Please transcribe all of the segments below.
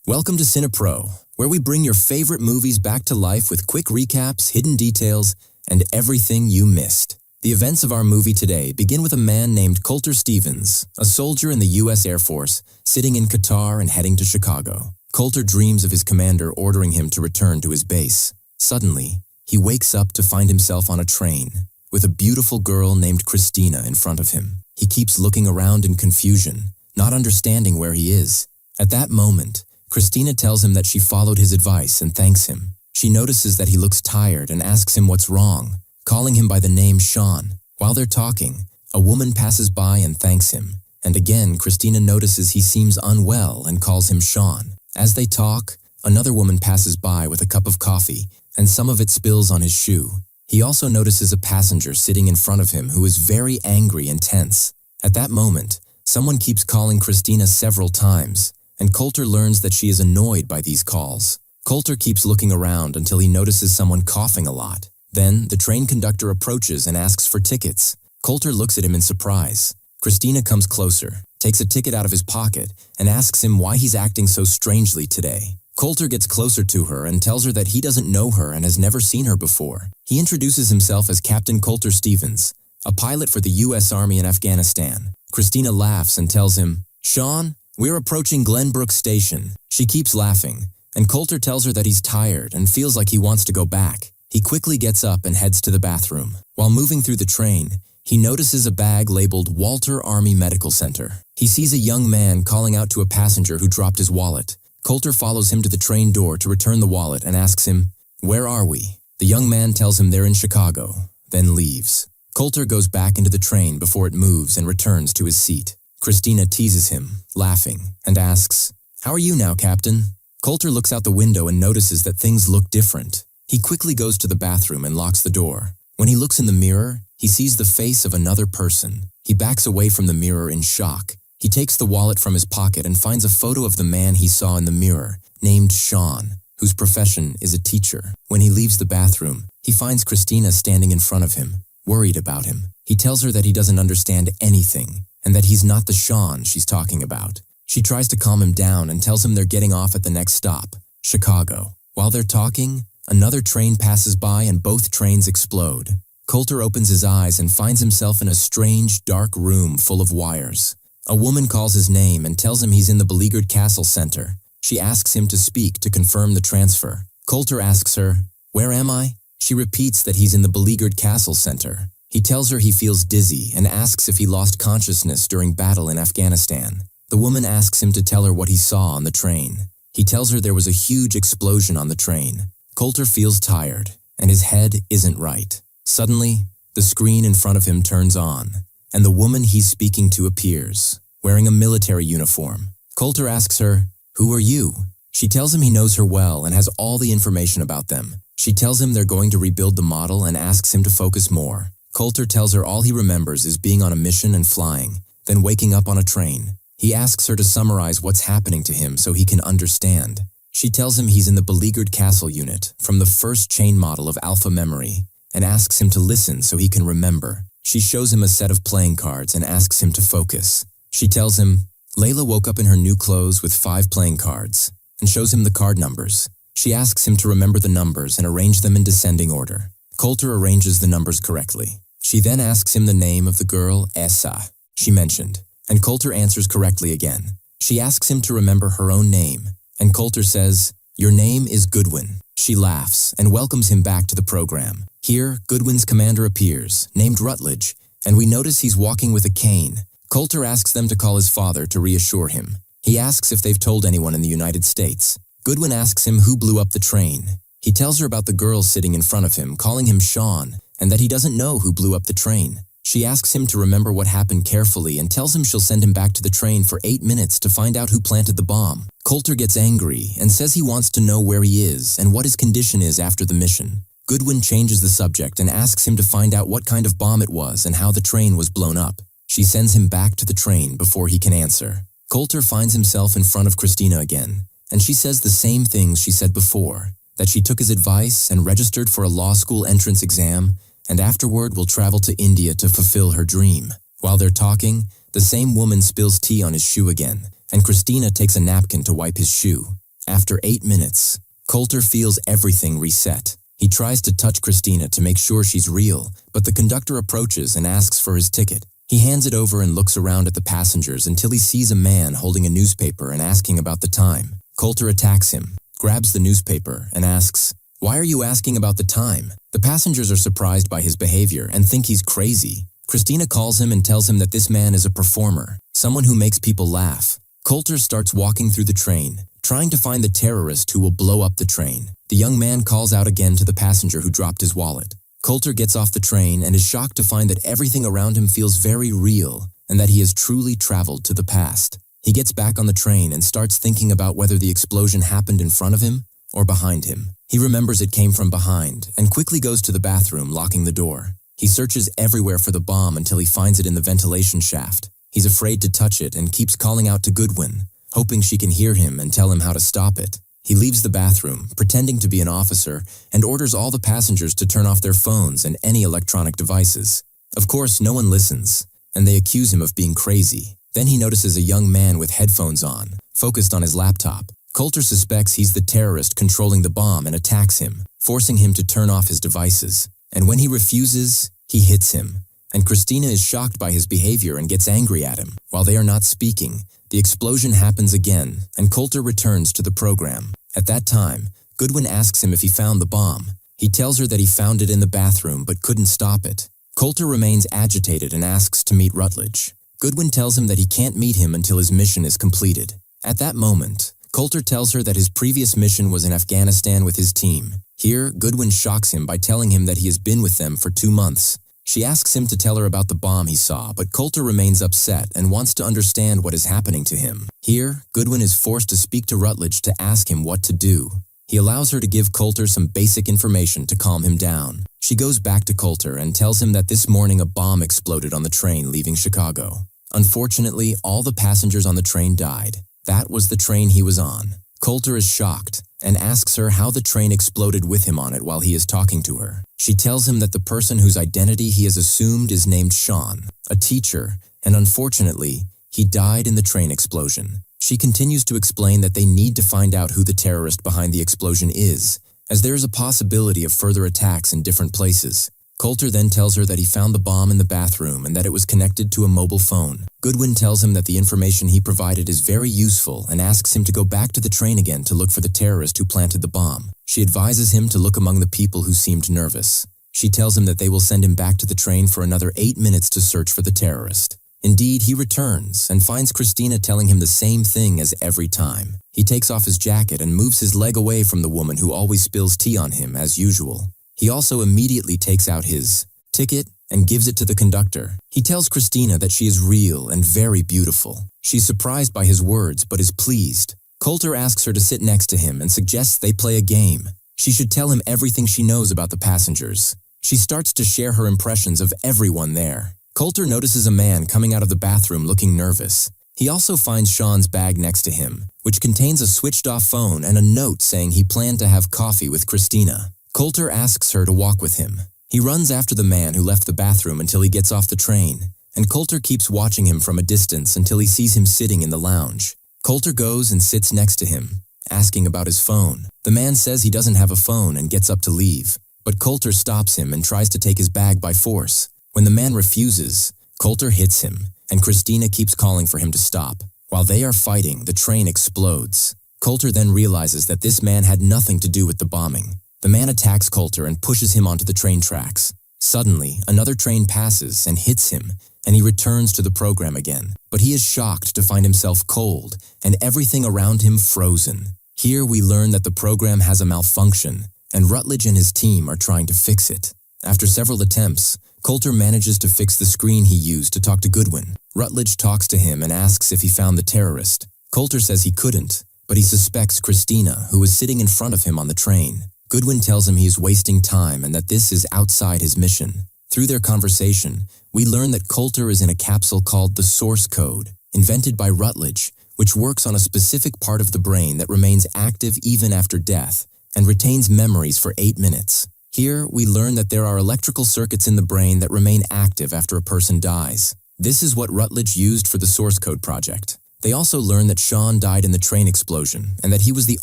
Welcome to CINEPRO, where we bring your favorite movies back to life with quick recaps, hidden details, and everything you missed. The events of our movie today begin with a man named Colter Stevens, a soldier in the U.S. Air Force, sitting in Qatar and heading to Chicago. Colter dreams of his commander ordering him to return to his base. Suddenly, he wakes up to find himself on a train, with a beautiful girl named Christina in front of him. He keeps looking around in confusion, not understanding where he is. At that moment, Christina tells him that she followed his advice and thanks him. She notices that he looks tired and asks him what's wrong, calling him by the name Sean. While they're talking, a woman passes by and thanks him. And again, Christina notices he seems unwell and calls him Sean. As they talk, another woman passes by with a cup of coffee, and some of it spills on his shoe. He also notices a passenger sitting in front of him who is very angry and tense. At that moment, someone keeps calling Christina several times, and Colter learns that she is annoyed by these calls. Colter keeps looking around until he notices someone coughing a lot. Then, the train conductor approaches and asks for tickets. Colter looks at him in surprise. Christina comes closer, takes a ticket out of his pocket, and asks him why he's acting so strangely today. Colter gets closer to her and tells her that he doesn't know her and has never seen her before. He introduces himself as Captain Colter Stevens, a pilot for the U.S. Army in Afghanistan. Christina laughs and tells him, "Sean, we're approaching Glenbrook Station." She keeps laughing, and Colter tells her that he's tired and feels like he wants to go back. He quickly gets up and heads to the bathroom. While moving through the train, he notices a bag labeled Walter Army Medical Center. He sees a young man calling out to a passenger who dropped his wallet. Colter follows him to the train door to return the wallet and asks him, "Where are we?" The young man tells him they're in Chicago, then leaves. Colter goes back into the train before it moves and returns to his seat. Christina teases him, laughing, and asks, "How are you now, Captain?" Colter looks out the window and notices that things look different. He quickly goes to the bathroom and locks the door. When he looks in the mirror, he sees the face of another person. He backs away from the mirror in shock. He takes the wallet from his pocket and finds a photo of the man he saw in the mirror, named Sean, whose profession is a teacher. When he leaves the bathroom, he finds Christina standing in front of him, worried about him. He tells her that he doesn't understand anything, and that he's not the Sean she's talking about. She tries to calm him down and tells him they're getting off at the next stop, Chicago. While they're talking, another train passes by and both trains explode. Colter opens his eyes and finds himself in a strange, dark room full of wires. A woman calls his name and tells him he's in the beleaguered castle center. She asks him to speak to confirm the transfer. Colter asks her, "Where am I?" She repeats that he's in the beleaguered castle center. He tells her he feels dizzy and asks if he lost consciousness during battle in Afghanistan. The woman asks him to tell her what he saw on the train. He tells her there was a huge explosion on the train. Colter feels tired, and his head isn't right. Suddenly, the screen in front of him turns on, and the woman he's speaking to appears, wearing a military uniform. Colter asks her, "Who are you?" She tells him he knows her well and has all the information about them. She tells him they're going to rebuild the model and asks him to focus more. Colter tells her all he remembers is being on a mission and flying, then waking up on a train. He asks her to summarize what's happening to him so he can understand. She tells him he's in the beleaguered castle unit from the first chain model of Alpha Memory and asks him to listen so he can remember. She shows him a set of playing cards and asks him to focus. She tells him, Layla woke up in her new clothes with 5 playing cards and shows him the card numbers. She asks him to remember the numbers and arrange them in descending order. Colter arranges the numbers correctly. She then asks him the name of the girl, Essa, she mentioned, and Colter answers correctly again. She asks him to remember her own name, and Colter says, "Your name is Goodwin." She laughs and welcomes him back to the program. Here, Goodwin's commander appears, named Rutledge, and we notice he's walking with a cane. Colter asks them to call his father to reassure him. He asks if they've told anyone in the United States. Goodwin asks him who blew up the train. He tells her about the girl sitting in front of him, calling him Sean, and that he doesn't know who blew up the train. She asks him to remember what happened carefully and tells him she'll send him back to the train for 8 minutes to find out who planted the bomb. Colter gets angry and says he wants to know where he is and what his condition is after the mission. Goodwin changes the subject and asks him to find out what kind of bomb it was and how the train was blown up. She sends him back to the train before he can answer. Colter finds himself in front of Christina again, and she says the same things she said before, that she took his advice and registered for a law school entrance exam, and afterward will travel to India to fulfill her dream. While they're talking, the same woman spills tea on his shoe again, and Christina takes a napkin to wipe his shoe. After 8 minutes, Coulter feels everything reset. He tries to touch Christina to make sure she's real, but the conductor approaches and asks for his ticket. He hands it over and looks around at the passengers until he sees a man holding a newspaper and asking about the time. Coulter attacks him, grabs the newspaper, and asks, "Why are you asking about the time?" The passengers are surprised by his behavior and think he's crazy. Christina calls him and tells him that this man is a performer, someone who makes people laugh. Coulter starts walking through the train, trying to find the terrorist who will blow up the train. The young man calls out again to the passenger who dropped his wallet. Coulter gets off the train and is shocked to find that everything around him feels very real and that he has truly traveled to the past. He gets back on the train and starts thinking about whether the explosion happened in front of him or behind him. He remembers it came from behind and quickly goes to the bathroom, locking the door. He searches everywhere for the bomb until he finds it in the ventilation shaft. He's afraid to touch it and keeps calling out to Goodwin, hoping she can hear him and tell him how to stop it. He leaves the bathroom, pretending to be an officer, and orders all the passengers to turn off their phones and any electronic devices. Of course, no one listens, and they accuse him of being crazy. Then he notices a young man with headphones on, focused on his laptop. Coulter suspects he's the terrorist controlling the bomb and attacks him, forcing him to turn off his devices. And when he refuses, he hits him. And Christina is shocked by his behavior and gets angry at him. While they are not speaking, the explosion happens again, and Coulter returns to the program. At that time, Goodwin asks him if he found the bomb. He tells her that he found it in the bathroom but couldn't stop it. Coulter remains agitated and asks to meet Rutledge. Goodwin tells him that he can't meet him until his mission is completed. At that moment, Coulter tells her that his previous mission was in Afghanistan with his team. Here, Goodwin shocks him by telling him that he has been with them for 2 months. She asks him to tell her about the bomb he saw, but Coulter remains upset and wants to understand what is happening to him. Here, Goodwin is forced to speak to Rutledge to ask him what to do. He allows her to give Coulter some basic information to calm him down. She goes back to Coulter and tells him that this morning a bomb exploded on the train leaving Chicago. Unfortunately, all the passengers on the train died. That was the train he was on. Coulter is shocked and asks her how the train exploded with him on it while he is talking to her. She tells him that the person whose identity he has assumed is named Sean, a teacher, and unfortunately, he died in the train explosion. She continues to explain that they need to find out who the terrorist behind the explosion is, as there is a possibility of further attacks in different places. Coulter then tells her that he found the bomb in the bathroom and that it was connected to a mobile phone. Goodwin tells him that the information he provided is very useful and asks him to go back to the train again to look for the terrorist who planted the bomb. She advises him to look among the people who seemed nervous. She tells him that they will send him back to the train for another 8 minutes to search for the terrorist. Indeed, he returns and finds Christina telling him the same thing as every time. He takes off his jacket and moves his leg away from the woman who always spills tea on him as usual. He also immediately takes out his ticket and gives it to the conductor. He tells Christina that she is real and very beautiful. She's surprised by his words but is pleased. Coulter asks her to sit next to him and suggests they play a game. She should tell him everything she knows about the passengers. She starts to share her impressions of everyone there. Coulter notices a man coming out of the bathroom looking nervous. He also finds Sean's bag next to him, which contains a switched-off phone and a note saying he planned to have coffee with Christina. Coulter asks her to walk with him. He runs after the man who left the bathroom until he gets off the train, and Coulter keeps watching him from a distance until he sees him sitting in the lounge. Coulter goes and sits next to him, asking about his phone. The man says he doesn't have a phone and gets up to leave, but Coulter stops him and tries to take his bag by force. When the man refuses, Coulter hits him, and Christina keeps calling for him to stop. While they are fighting, the train explodes. Coulter then realizes that this man had nothing to do with the bombing. The man attacks Coulter and pushes him onto the train tracks. Suddenly, another train passes and hits him, and he returns to the program again. But he is shocked to find himself cold and everything around him frozen. Here we learn that the program has a malfunction, and Rutledge and his team are trying to fix it. After several attempts, Coulter manages to fix the screen he used to talk to Goodwin. Rutledge talks to him and asks if he found the terrorist. Coulter says he couldn't, but he suspects Christina, who was sitting in front of him on the train. Goodwin tells him he is wasting time and that this is outside his mission. Through their conversation, we learn that Coulter is in a capsule called the Source Code, invented by Rutledge, which works on a specific part of the brain that remains active even after death and retains memories for 8 minutes. Here, we learn that there are electrical circuits in the brain that remain active after a person dies. This is what Rutledge used for the Source Code project. They also learn that Sean died in the train explosion and that he was the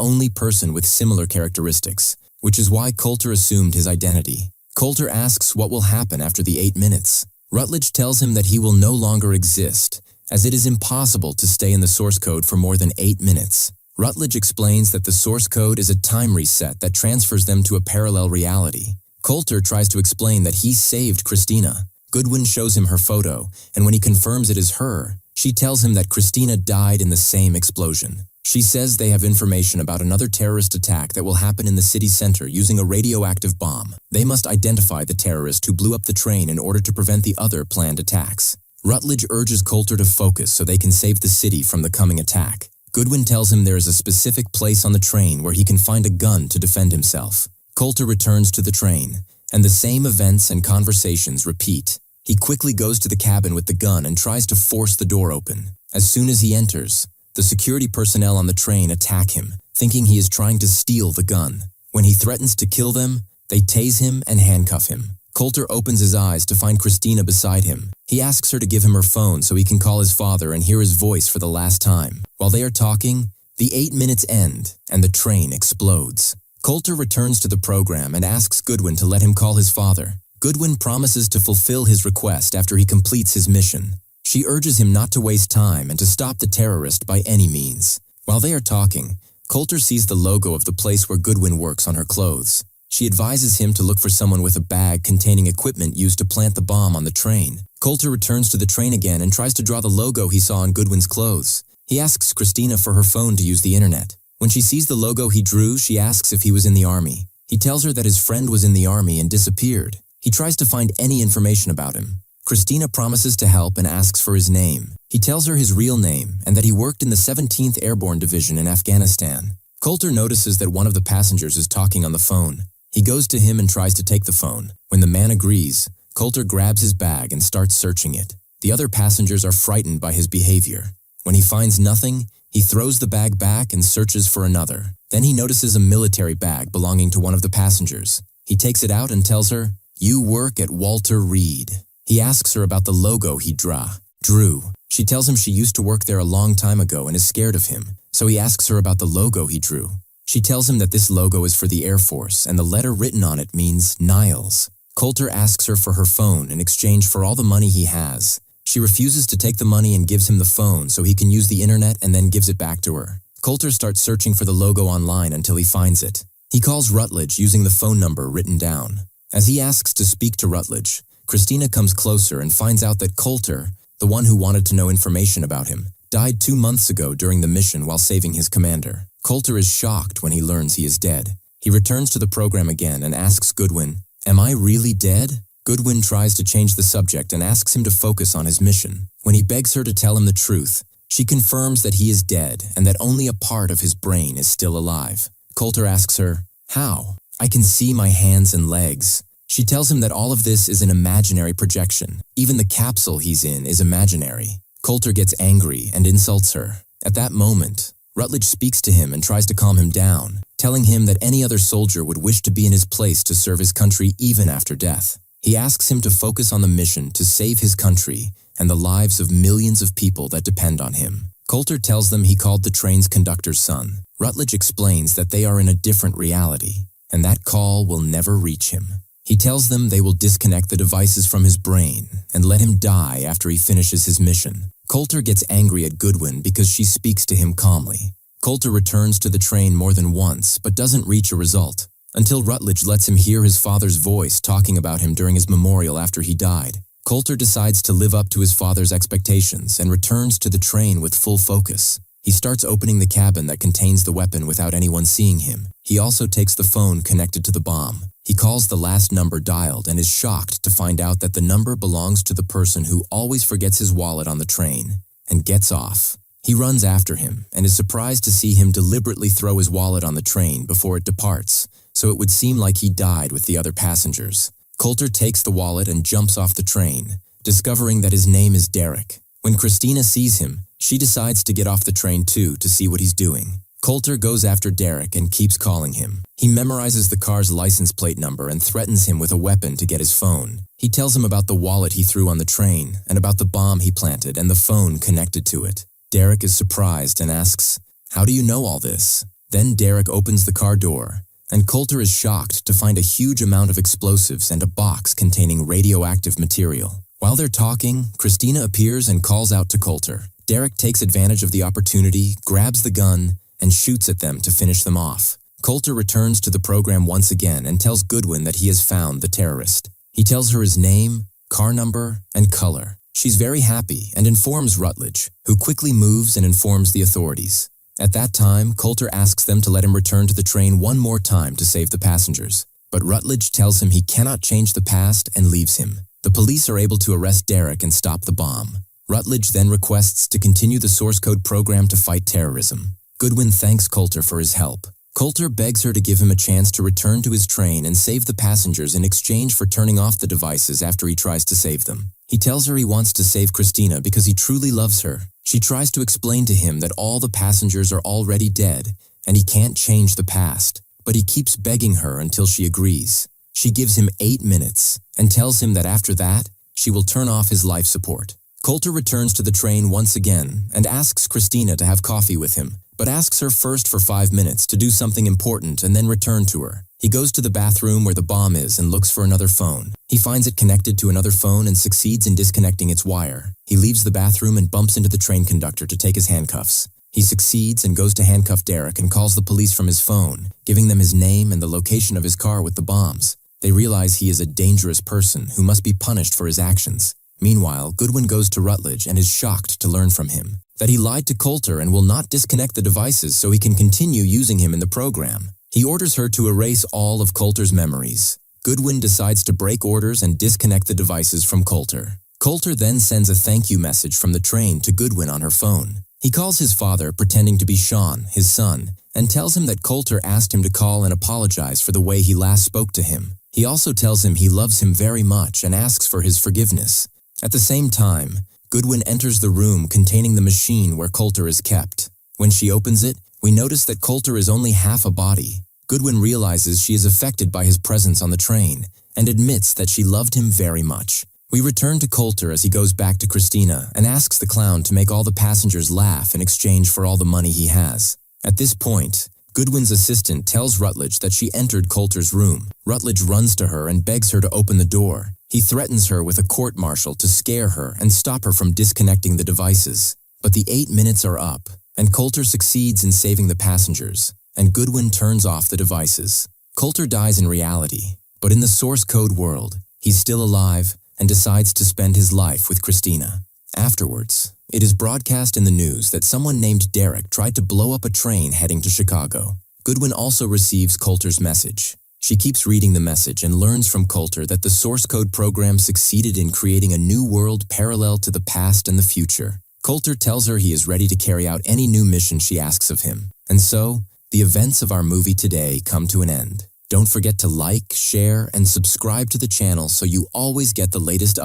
only person with similar characteristics, which is why Coulter assumed his identity. Coulter asks what will happen after the 8 minutes. Rutledge tells him that he will no longer exist, as it is impossible to stay in the source code for more than 8 minutes. Rutledge explains that the source code is a time reset that transfers them to a parallel reality. Coulter tries to explain that he saved Christina. Goodwin shows him her photo, and when he confirms it is her, she tells him that Christina died in the same explosion. She says they have information about another terrorist attack that will happen in the city center using a radioactive bomb. They must identify the terrorist who blew up the train in order to prevent the other planned attacks. Rutledge urges Coulter to focus so they can save the city from the coming attack. Goodwin tells him there is a specific place on the train where he can find a gun to defend himself. Coulter returns to the train, and the same events and conversations repeat. He quickly goes to the cabin with the gun and tries to force the door open. As soon as he enters, the security personnel on the train attack him, thinking he is trying to steal the gun. When he threatens to kill them, they tase him and handcuff him. Coulter opens his eyes to find Christina beside him. He asks her to give him her phone so he can call his father and hear his voice for the last time. While they are talking, the 8 minutes end and the train explodes. Coulter returns to the program and asks Goodwin to let him call his father. Goodwin promises to fulfill his request after he completes his mission. She urges him not to waste time and to stop the terrorist by any means. While they are talking, Coulter sees the logo of the place where Goodwin works on her clothes. She advises him to look for someone with a bag containing equipment used to plant the bomb on the train. Coulter returns to the train again and tries to draw the logo he saw on Goodwin's clothes. He asks Christina for her phone to use the internet. When she sees the logo he drew, she asks if he was in the army. He tells her that his friend was in the army and disappeared. He tries to find any information about him. Christina promises to help and asks for his name. He tells her his real name and that he worked in the 17th Airborne Division in Afghanistan. Coulter notices that one of the passengers is talking on the phone. He goes to him and tries to take the phone. When the man agrees, Coulter grabs his bag and starts searching it. The other passengers are frightened by his behavior. When he finds nothing, he throws the bag back and searches for another. Then he notices a military bag belonging to one of the passengers. He takes it out and tells her, "You work at Walter Reed." He asks her about the logo he drew. She tells him she used to work there a long time ago and is scared of him, so he asks her about the logo he drew. She tells him that this logo is for the Air Force and the letter written on it means Niles. Coulter asks her for her phone in exchange for all the money he has. She refuses to take the money and gives him the phone so he can use the internet and then gives it back to her. Coulter starts searching for the logo online until he finds it. He calls Rutledge using the phone number written down. As he asks to speak to Rutledge, Christina comes closer and finds out that Coulter, the one who wanted to know information about him, died 2 months ago during the mission while saving his commander. Coulter is shocked when he learns he is dead. He returns to the program again and asks Goodwin, "Am I really dead?" Goodwin tries to change the subject and asks him to focus on his mission. When he begs her to tell him the truth, she confirms that he is dead and that only a part of his brain is still alive. Coulter asks her, "How? I can see my hands and legs." She tells him that all of this is an imaginary projection. Even the capsule he's in is imaginary. Coulter gets angry and insults her. At that moment, Rutledge speaks to him and tries to calm him down, telling him that any other soldier would wish to be in his place to serve his country even after death. He asks him to focus on the mission to save his country and the lives of millions of people that depend on him. Coulter tells them he called the train's conductor's son. Rutledge explains that they are in a different reality, and that call will never reach him. He tells them they will disconnect the devices from his brain and let him die after he finishes his mission. Coulter gets angry at Goodwin because she speaks to him calmly. Coulter returns to the train more than once but doesn't reach a result, until Rutledge lets him hear his father's voice talking about him during his memorial after he died. Coulter decides to live up to his father's expectations and returns to the train with full focus. He starts opening the cabin that contains the weapon without anyone seeing him. He also takes the phone connected to the bomb. He calls the last number dialed and is shocked to find out that the number belongs to the person who always forgets his wallet on the train and gets off. He runs after him and is surprised to see him deliberately throw his wallet on the train before it departs, so it would seem like he died with the other passengers. Coulter takes the wallet and jumps off the train, discovering that his name is Derek. When Christina sees him, she decides to get off the train too to see what he's doing. Coulter goes after Derek and keeps calling him. He memorizes the car's license plate number and threatens him with a weapon to get his phone. He tells him about the wallet he threw on the train and about the bomb he planted and the phone connected to it. Derek is surprised and asks, "How do you know all this?" Then Derek opens the car door, and Coulter is shocked to find a huge amount of explosives and a box containing radioactive material. While they're talking, Christina appears and calls out to Coulter. Derek takes advantage of the opportunity, grabs the gun, and shoots at them to finish them off. Coulter returns to the program once again and tells Goodwin that he has found the terrorist. He tells her his name, car number, and color. She's very happy and informs Rutledge, who quickly moves and informs the authorities. At that time, Coulter asks them to let him return to the train one more time to save the passengers. But Rutledge tells him he cannot change the past and leaves him. The police are able to arrest Derek and stop the bomb. Rutledge then requests to continue the source code program to fight terrorism. Goodwin thanks Coulter for his help. Coulter begs her to give him a chance to return to his train and save the passengers in exchange for turning off the devices after he tries to save them. He tells her he wants to save Christina because he truly loves her. She tries to explain to him that all the passengers are already dead and he can't change the past, but he keeps begging her until she agrees. She gives him 8 minutes and tells him that after that, she will turn off his life support. Coulter returns to the train once again and asks Christina to have coffee with him, but asks her first for 5 minutes to do something important and then return to her. He goes to the bathroom where the bomb is and looks for another phone. He finds it connected to another phone and succeeds in disconnecting its wire. He leaves the bathroom and bumps into the train conductor to take his handcuffs. He succeeds and goes to handcuff Derek and calls the police from his phone, giving them his name and the location of his car with the bombs. They realize he is a dangerous person who must be punished for his actions. Meanwhile, Goodwin goes to Rutledge and is shocked to learn from him that he lied to Coulter and will not disconnect the devices so he can continue using him in the program. He orders her to erase all of Coulter's memories. Goodwin decides to break orders and disconnect the devices from Coulter. Coulter then sends a thank you message from the train to Goodwin on her phone. He calls his father, pretending to be Sean, his son, and tells him that Coulter asked him to call and apologize for the way he last spoke to him. He also tells him he loves him very much and asks for his forgiveness. At the same time, Goodwin enters the room containing the machine where Coulter is kept. When she opens it, we notice that Coulter is only half a body. Goodwin realizes she is affected by his presence on the train and admits that she loved him very much. We return to Coulter as he goes back to Christina and asks the clown to make all the passengers laugh in exchange for all the money he has. At this point, Goodwin's assistant tells Rutledge that she entered Coulter's room. Rutledge runs to her and begs her to open the door. He threatens her with a court-martial to scare her and stop her from disconnecting the devices. But the 8 minutes are up, and Coulter succeeds in saving the passengers, and Goodwin turns off the devices. Coulter dies in reality, but in the source code world, he's still alive and decides to spend his life with Christina. Afterwards, it is broadcast in the news that someone named Derek tried to blow up a train heading to Chicago. Goodwin also receives Coulter's message. She keeps reading the message and learns from Coulter that the source code program succeeded in creating a new world parallel to the past and the future. Coulter tells her he is ready to carry out any new mission she asks of him. And so, the events of our movie today come to an end. Don't forget to like, share, and subscribe to the channel so you always get the latest updates.